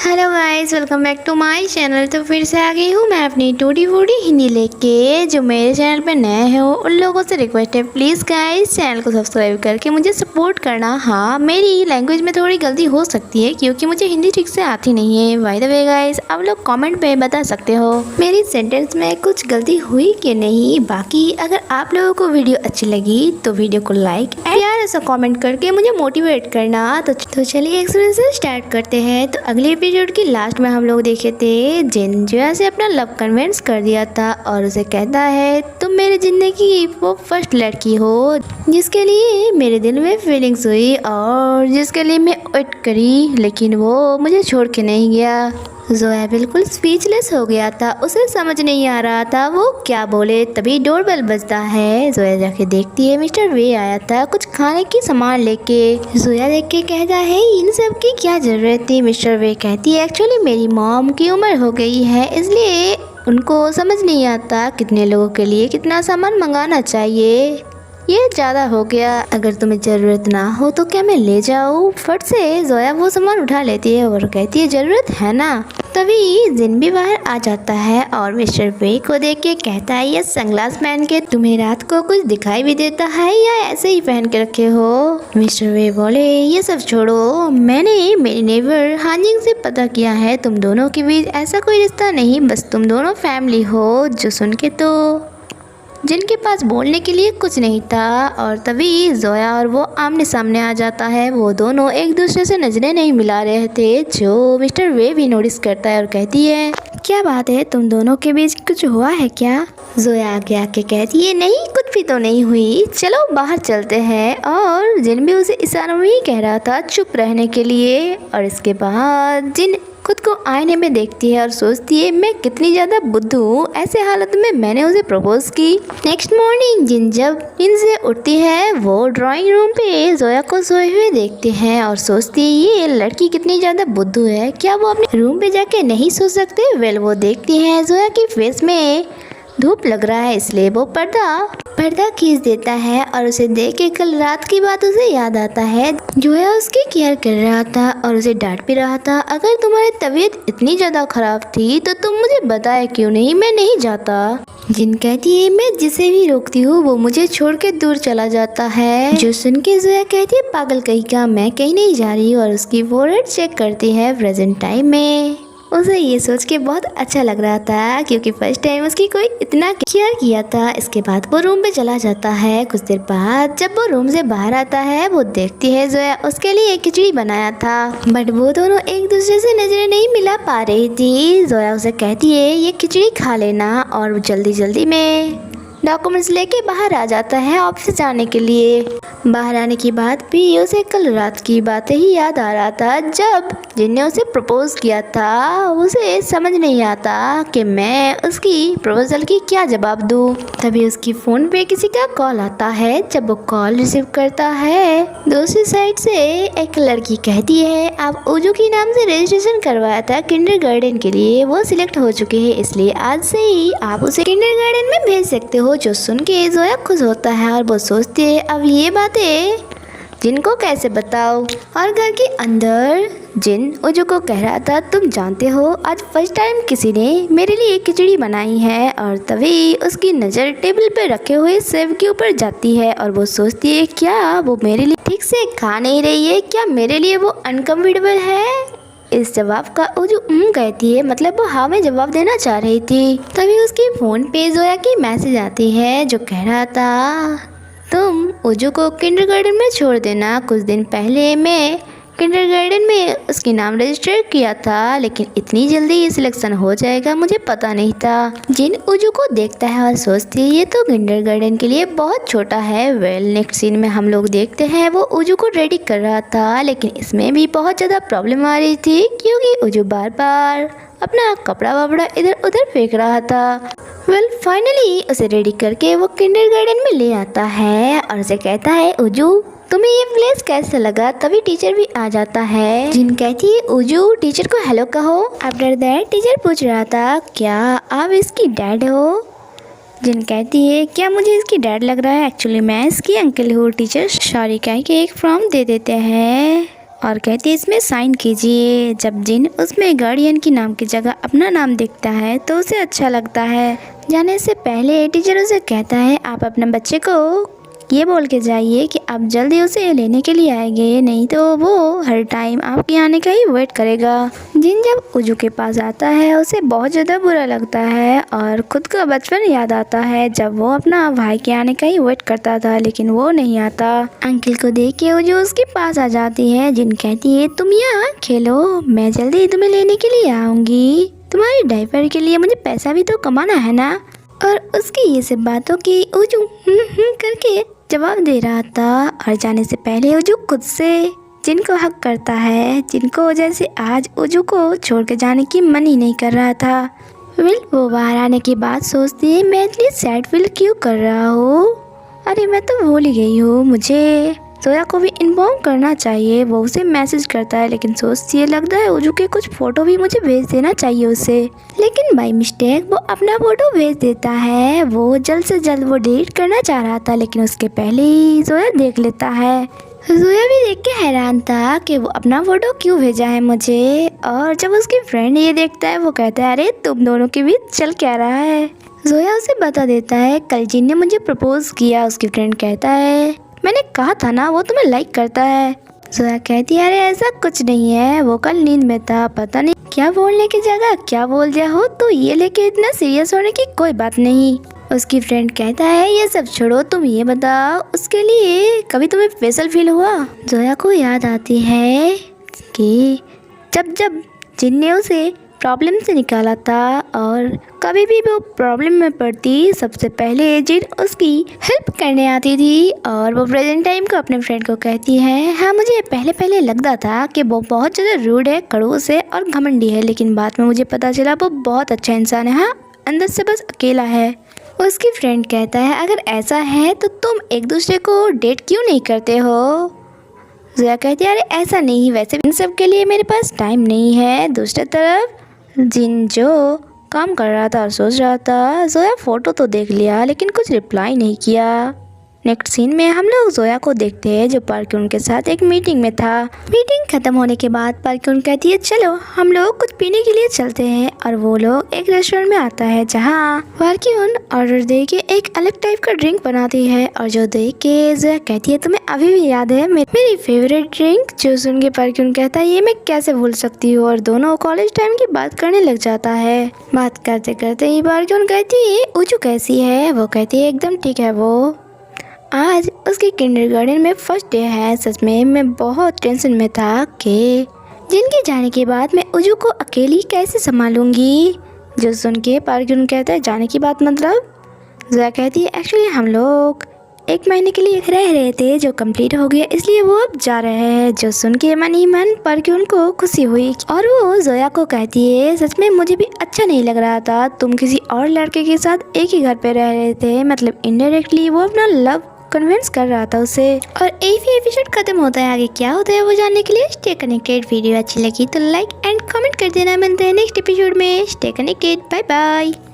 Hello guys, welcome back to my channel. तो फिर से आ गई हूँ मैं अपनी टूटी फूटी हिंदी लेके। जो मेरे चैनल पे नए हो उन लोगों से रिक्वेस्ट है, प्लीज़ गाइस चैनल को सब्सक्राइब करके मुझे सपोर्ट करना। हाँ, मेरी लैंग्वेज में थोड़ी गलती हो सकती है क्योंकि मुझे हिंदी ठीक से आती नहीं है। बाय द वे गाइस, आप लोग कॉमेंट पे बता सकते हो मेरी सेंटेंस में कुछ गलती हुई कि नहीं। बाकी अगर आप लोगों को वीडियो अच्छी लगी तो वीडियो को लाइक यार ऐसा कमेंट करके मुझे मोटिवेट करना। तो चलिए एक्सपीरियंस से स्टार्ट करते हैं। तो अगले एपिसोड की लास्ट में हम लोग देखे थे जिन जोया से अपना लव कन्विंस कर दिया था और उसे कहता है तुम मेरी जिंदगी की वो फर्स्ट लड़की हो जिसके लिए मेरे दिल में फीलिंग्स हुई और जिसके लिए मैं वेट करी, लेकिन वो मुझे छोड़ के नहीं गया। जोया बिल्कुल स्पीचलेस हो गया था, उसे समझ नहीं आ रहा था वो क्या बोले। तभी डोरबेल बजता है। जोया जाके देखती है मिस्टर वे आया था कुछ खाने की सामान लेके। जोया देख के कहता है इन सब की क्या जरूरत थी। मिस्टर वे कहती है एक्चुअली मेरी मॉम की उम्र हो गई है इसलिए उनको समझ नहीं आता कितने लोगों के लिए कितना सामान मंगाना चाहिए। ये ज़्यादा हो गया, अगर तुम्हें ज़रूरत ना हो तो क्या मैं ले जाऊँ। फट से जोया वो सामान उठा लेती है और कहती है ज़रूरत है ना। तभी जिन भी बाहर आ जाता है और मिस्टर वे को देख के कहता है ये सनग्लास पहन के तुम्हें रात को कुछ दिखाई भी देता है या ऐसे ही पहन के रखे हो। मिस्टर वे बोले ये सब छोड़ो, मैंने मेरी नेबर हांजिंग से पता किया है तुम दोनों के बीच ऐसा कोई रिश्ता नहीं, बस तुम दोनों फैमिली हो। जो सुन के तो जिनके पास बोलने के लिए कुछ नहीं था। और तभी जोया और वो आमने सामने आ जाता है। वो दोनों एक दूसरे से नजरें नहीं मिला रहे थे, जो मिस्टर वे भी नोटिस करता है और कहती है क्या बात है तुम दोनों के बीच कुछ हुआ है क्या। जोया आगे आके कहती है नहीं कुछ भी तो नहीं हुई, चलो बाहर चलते हैं। और जिन भी उसे इशारों में ही कह रहा था चुप रहने के लिए। और इसके बाद जिन खुद को आईने में देखती है और सोचती है मैं कितनी ज़्यादा बुद्धू हूँ, ऐसे हालत में मैंने उसे प्रपोज की। नेक्स्ट मॉर्निंग जिन जब नींद से उठती है वो ड्राइंग रूम पे जोया को सोए हुए देखते हैं और सोचती है ये लड़की कितनी ज़्यादा बुद्धू है, क्या वो अपने रूम पे जाके नहीं सो सकते। वेल वो देखती है जोया की फेस में धूप लग रहा है इसलिए वो पर्दा खींच देता है और उसे देख के कल रात की बात उसे याद आता है। जोया उसकी केयर कर रहा था और उसे डांट भी रहा था अगर तुम्हारी तबीयत इतनी ज़्यादा खराब थी तो तुम मुझे बताया क्यों नहीं, मैं नहीं जाता। जिन कहती है मैं जिसे भी रोकती हूँ वो मुझे छोड़ के दूर चला जाता है। जो सुन के जोया कहती है पागल कहीं का, मैं कहीं नहीं जा रही हूँ। और उसकी फोरहेड चेक करती है प्रेजेंट टाइम में। उसे ये सोच के बहुत अच्छा लग रहा था क्योंकि फर्स्ट टाइम उसकी कोई इतना केयर किया था। इसके बाद वो रूम पे चला जाता है। कुछ देर बाद जब वो रूम से बाहर आता है वो देखती है जोया उसके लिए एक खिचड़ी बनाया था, बट वो दोनों एक दूसरे से नजरें नहीं मिला पा रही थी। जोया उसे कहती है ये खिचड़ी खा लेना और जल्दी जल्दी में डॉक्यूमेंट्स लेके बाहर आ जाता है ऑफिस जाने के लिए। बाहर आने के बाद भी उसे कल रात की बातें ही याद आ रहा था जब जिनने उसे प्रपोज किया था। उसे समझ नहीं आता कि मैं उसकी प्रपोजल की क्या जवाब दूँ। तभी उसकी फ़ोन पे किसी का कॉल आता है। जब वो कॉल रिसीव करता है दूसरी साइड से एक लड़की कहती है आप उजू की नाम से रजिस्ट्रेशन करवाया था किंडरगार्टन के लिए, वो सिलेक्ट हो चुके हैं इसलिए आज से ही आप उसे किंडरगार्टन में भेज सकते हो। जो सुन के जोया खुश होता है और वो सोचती है अब ये बातें जिनको कैसे बताओ। और घर के अंदर जिन उजू को कह रहा था तुम जानते हो आज फर्स्ट टाइम किसी ने मेरे लिए खिचड़ी बनाई है। और तभी उसकी नज़र टेबल पर रखे हुए सेब के ऊपर जाती है और वो सोचती है क्या वो मेरे लिए ठीक से खा नहीं रही है, क्या मेरे लिए वो अनकम्फर्टेबल है। इस जवाब का उजू कहती है, मतलब वो हाँ में जवाब देना चाह रही थी। तभी उसके फ़ोन पे जोया की मैसेज आती है जो कह रहा था तुम उजू को किंडरगार्टन में छोड़ देना। कुछ दिन पहले मैं किंडरगार्टन में उसके नाम रजिस्टर किया था लेकिन इतनी जल्दी सिलेक्शन हो जाएगा मुझे पता नहीं था। जिन उजू को देखता है और सोचती है ये तो किंडरगार्टन के लिए बहुत छोटा है। वेल नेक्स्ट सीन में हम लोग देखते हैं वो उजू को रेडी कर रहा था लेकिन इसमें भी बहुत ज़्यादा प्रॉब्लम आ रही थी क्योंकि उजू बार बार अपना कपड़ा वपड़ा इधर उधर फेंक रहा था। वेल फाइनली उसे रेडी करके वो किंडरगार्टन में ले आता है और उसे कहता है उजू तुम्हें ये प्लेस कैसा लगा। तभी टीचर भी आ जाता है। जिन कहती है उजू टीचर को हेलो कहो। आफ्टर दैट टीचर पूछ रहा था क्या आप इसकी डैड हो। जिन कहती है क्या मुझे इसकी डैड लग रहा है, एक्चुअली मैं इसकी अंकल हूँ। टीचर सॉरी कह के एक फॉर्म दे देते हैं और कहती है इसमें साइन कीजिए। जब जिन उसमें गार्डियन की नाम की जगह अपना नाम दिखता है तो उसे अच्छा लगता है। जाने से पहले टीचर उसे कहता है आप अपने बच्चे को ये बोल के जाइए कि आप जल्दी उसे लेने के लिए आएंगे, नहीं तो वो हर टाइम आपके आने का ही वेट करेगा। जिन जब उजू के पास आता है उसे बहुत ज़्यादा बुरा लगता है और खुद का बचपन याद आता है जब वो अपना भाई के आने का ही वेट करता था लेकिन वो नहीं आता। अंकल को देख के उजू उसके पास आ जाती है। जिन कहती है तुम यहाँ खेलो, मैं जल्दी तुम्हें लेने के लिए आऊँगी। तुम्हारी डायपर के लिए मुझे पैसा भी तो कमाना है ना। और उसकी ये सब बातों की उजू करके जवाब दे रहा था। और जाने से पहले उजू खुद से जिनको हक करता है, जिनको वजह से आज उजू को छोड़ के जाने की मन ही नहीं कर रहा था। वो बाहर आने के बाद सोचती है मैं इतनी सैड फील क्यों कर रहा हूँ। अरे मैं तो भूल ही गई हूँ, मुझे जोया को भी इन्फॉर्म करना चाहिए। वो उसे मैसेज करता है लेकिन सोचती है लगता है उजू के कुछ फ़ोटो भी मुझे भेज देना चाहिए उसे। लेकिन बाय मिस्टेक वो अपना फ़ोटो भेज देता है। वो जल्द से जल्द वो डिलीट करना चाह रहा था लेकिन उसके पहले ही जोया देख लेता है। जोया भी देख के हैरान था कि वो अपना फ़ोटो क्यों भेजा है मुझे। और जब उसकी फ्रेंड ये देखता है वो कहता है अरे तुम दोनों के बीच चल क्या रहा है। जोया उसे बता देता है कल जिन ने मुझे प्रपोज किया। उसकी फ्रेंड कहता है मैंने कहा था ना वो तुम्हें लाइक करता है। जोया कहती है अरे ऐसा कुछ नहीं है, वो कल नींद में था, पता नहीं क्या बोलने की जगह क्या बोल दिया हो, तो ये लेके इतना सीरियस होने की कोई बात नहीं। उसकी फ्रेंड कहता है ये सब छोड़ो, तुम ये बताओ उसके लिए कभी तुम्हें स्पेशल फील हुआ। जोया को याद आती है कि जब जिन ने उसे प्रॉब्लम से निकाला था और कभी भी वो प्रॉब्लम में पड़ती सबसे पहले जिन उसकी हेल्प करने आती थी। और वो प्रेजेंट टाइम को अपने फ्रेंड को कहती है हाँ मुझे पहले लगता था कि वो बहुत ज़्यादा रूड है, खड़ूस है और घमंडी है, लेकिन बाद में मुझे पता चला वो बहुत अच्छा इंसान है। हाँ अंदर से बस अकेला है। उसकी फ्रेंड कहता है अगर ऐसा है तो तुम एक दूसरे को डेट क्यों नहीं करते हो। जोया कहती है अरे ऐसा नहीं, वैसे इन सब के लिए मेरे पास टाइम नहीं है। दूसरी तरफ जिन जो काम कर रहा था और सोच रहा था। जोया फ़ोटो तो देख लिया लेकिन कुछ रिप्लाई नहीं किया। नेक्स्ट सीन में हम लोग जोया को देखते हैं जो पार्क्यून के साथ एक मीटिंग में था। मीटिंग खत्म होने के बाद पार्क्यून कहती है चलो हम लोग कुछ पीने के लिए चलते हैं। और वो लोग एक रेस्टोरेंट में आता है जहाँ पार्क्यून ऑर्डर दे के एक अलग टाइप का ड्रिंक बनाती है। और जो देख के जोया कहती है तुम्हें अभी भी याद है मेरी फेवरेट ड्रिंक। जो सुन के पार्क्यून कहता है ये मैं कैसे भूल सकती हूँ। और दोनों कॉलेज टाइम की बात करने लग जाता है। बात करते करते ही पार्क्यून कहती है उजू कैसी है। वो कहती है एकदम ठीक है। वो आज उसके किंडरगार्टन में फर्स्ट डे है। सच में मैं बहुत टेंशन में था कि जिनके जाने के बाद मैं उजू को अकेली कैसे संभालूंगी। जो सुन के पार्क्यून कहता है जाने की बात मतलब। जोया कहती है एक्चुअली हम लोग 1 महीने के लिए रह रहे थे जो कंप्लीट हो गया इसलिए वो अब जा रहे हैं। जो सुन के मन ही मन पार्क्यून को खुशी हुई और वो जोया को कहती है सच में मुझे भी अच्छा नहीं लग रहा था, तुम किसी और लड़के के साथ एक ही घर पे रह रहे थे। मतलब इनडायरेक्टली वो अपना लव कन्विंस कर रहा था उसे। और यही एपिसोड खत्म होता है। आगे क्या होता है वो जानने के लिए स्टे कनेक्टेड। वीडियो अच्छी लगी तो लाइक एंड कमेंट कर देना। मिलते हैं नेक्स्ट एपिसोड में। Stay connected, bye bye.